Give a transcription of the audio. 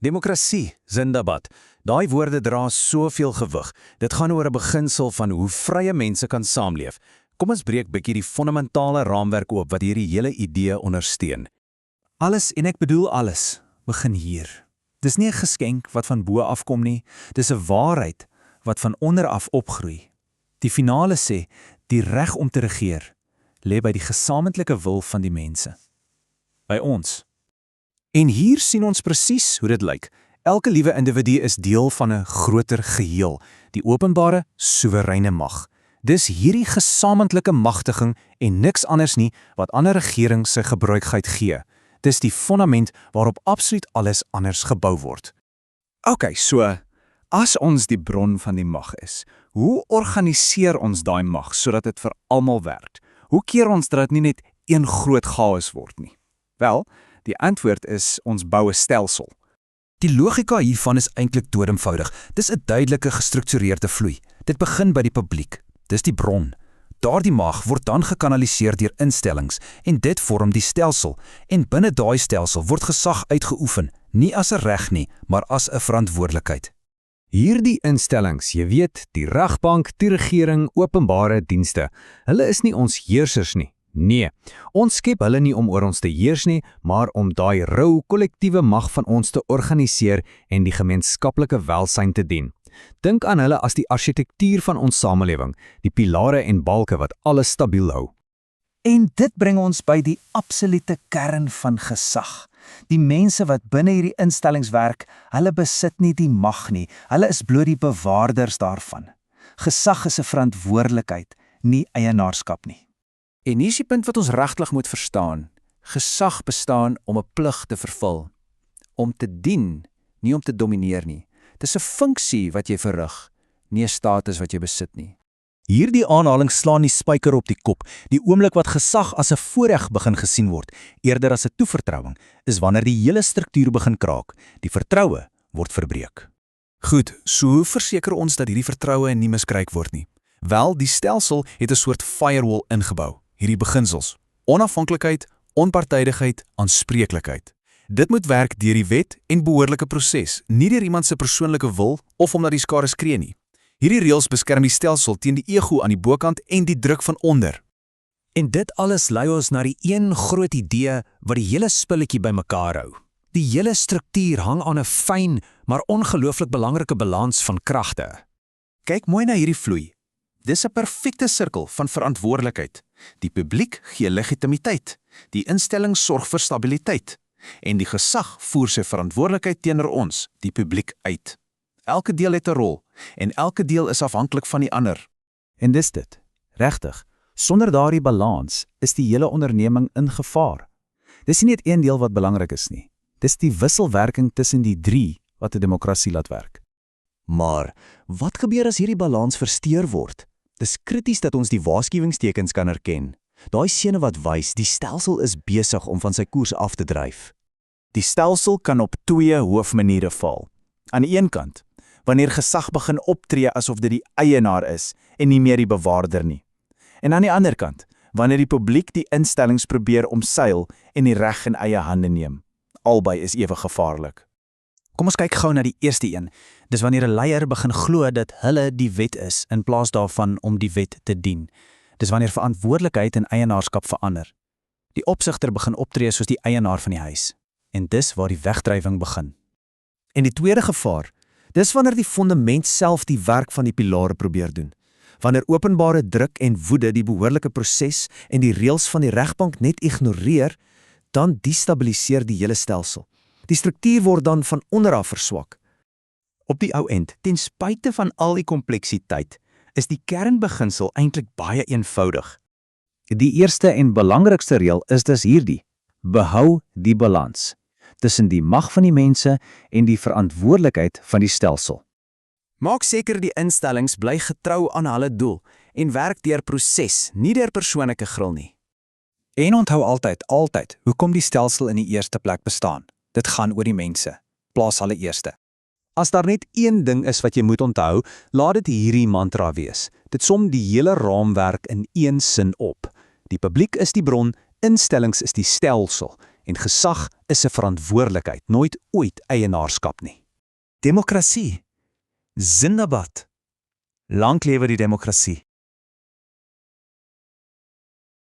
Demokrasie, Zindabad. Daai woorde dra soveel gewig. Dit gaan oor 'n beginsel van hoe vrye mense kan saamleef. Kom ons breek bietjie die fundamentale raamwerk oop wat hierdie hele idee ondersteun. Alles, en ek bedoel alles, begin hier. Dis nie 'n geskenk wat van bo afkom nie, dis 'n waarheid wat van onder af opgroei. Die finale sê, die reg om te regeer, lê by die gesamentlike wil van die mense. By ons. En hier sien ons presies hoe dit lyk. Elke liewe individu is deel van 'n groter geheel, die openbare, soewereine mag. Dis hierdie gesamentlike magtiging en niks anders nie wat ander regering sy gebruikheid gee. Dis die fondament waarop absoluut alles anders gebou word. Okay, so, as ons die bron van die mag is, hoe organiseer ons daai mag sodat dit vir almal werk? Hoe keer ons dat dit nie net een groot chaos word nie? Wel, die antwoord is ons bou 'n stelsel. Die logika hiervan is eintlik doodeenvoudig. Dis 'n duidelike gestruktureerde vloei. Dit begin by die publiek. Dis die bron. Daardie mag word dan gekanaliseer deur instellings en dit vorm die stelsel. En binne daai stelsel word gesag uitgeoefen, nie as 'n reg nie, maar as 'n verantwoordelikheid. Hierdie instellings, jy weet, die regbank, die regering, openbare dienste, hulle is nie ons heersers nie. Nee, ons skep hulle nie om oor ons te heers nie, maar om daai rou kollektiewe mag van ons te organiseer en die gemeenskaplike welsyn te dien. Dink aan hulle as die argitektuur van ons samelewing, die pilare en balke wat alles stabiel hou. En dit bring ons by die absolute kern van gesag. Die mense wat binne hierdie instellings werk, hulle besit nie die mag nie, hulle is bloot die bewaarders daarvan. Gesag is 'n verantwoordelikheid, nie eienaarskap nie. En hier is die punt wat ons regtig moet verstaan. Gesag bestaan om 'n plig te vervul. Om te dien, nie om te domineer nie. Dis 'n funksie wat jy verrig, nie 'n status wat jy besit nie. Hierdie aanhaling slaan die spyker op die kop. Die oomblik wat gesag as 'n voorreg begin gesien word, eerder as 'n toevertrouing, is wanneer die hele struktuur begin kraak. Die vertroue word verbreek. Goed, so hoe verseker ons dat hierdie vertroue nie miskryk word nie? Wel, die stelsel het 'n soort firewall ingebou. Hierdie beginsels: onafhanklikheid, onpartydigheid, aanspreeklikheid. Dit moet werk deur die wet en behoorlike proses, nie deur iemand se persoonlike wil of omdat die skare skree nie. Hierdie reëls beskerm die stelsel teen die ego aan die bokant en die druk van onder. En dit alles lei ons na die een groot idee wat die hele spulletjie bymekaar hou. Die hele struktuur hang aan 'n fyn, maar ongelooflik belangrike balans van kragte. Kyk mooi na hierdie vloei. Dis 'n perfekte sirkel van verantwoordelikheid. Die publiek gee legitimiteit, die instelling sorg vir stabiliteit, en die gesag voer sy verantwoordelikheid teenoor ons, die publiek, uit. Elke deel het 'n rol, en elke deel is afhanklik van die ander. En dis dit. Regtig. Sonder daardie balans is die hele onderneming in gevaar. Dis nie net een deel wat belangrik is nie. Dis die wisselwerking tussen die drie wat 'n demokrasie laat werk. Maar wat gebeur as hierdie balans versteur word? Dis krities dat ons die waarskuwingstekens kan herken. Daai sene wat wys, die stelsel is besig om van sy koers af te dryf. Die stelsel kan op twee hoofmaniere val. Aan die een kant, wanneer gesag begin optree asof dit die eienaar is en nie meer die bewaarder nie. En aan die ander kant, wanneer die publiek die instellings probeer omseil en die reg in eie hande neem. Albei is ewe gevaarlik. Kom ons kyk gou na die eerste een. Dis wanneer 'n leier begin glo dat hulle die wet is in plaas daarvan om die wet te dien. Dis wanneer verantwoordelikheid en eienaarskap verander. Die opsigter begin optree soos die eienaar van die huis. En dis waar die wegdrywing begin. En die tweede gevaar, dis wanneer die fondament self die werk van die pilare probeer doen. Wanneer openbare druk en woede die behoorlike proses en die reëls van die regbank net ignoreer, dan destabiliseer die hele stelsel. Die struktuur word dan van onder af verswak. Op die ou end, ten spyte van al die kompleksiteit, is die kernbeginsel eintlik baie eenvoudig. Die eerste en belangrikste reël is dus hierdie: behou die balans tussen die mag van die mense en die verantwoordelikheid van die stelsel. Maak seker die instellings bly getrou aan hulle doel en werk deur proses, nie deur persoonlike gril nie. En onthou altyd, hoekom die stelsel in die eerste plek bestaan. Dit gaan oor die mense. Plaas hulle eerste. As daar net een ding is wat jy moet onthou, laat dit hierdie mantra wees. Dit som die hele raamwerk in een sin op. Die publiek is die bron, instellings is die stelsel, En gesag is 'n verantwoordelikheid, nooit ooit eienaarskap nie. Demokrasie. Zindabad. Lank lewe die demokrasie.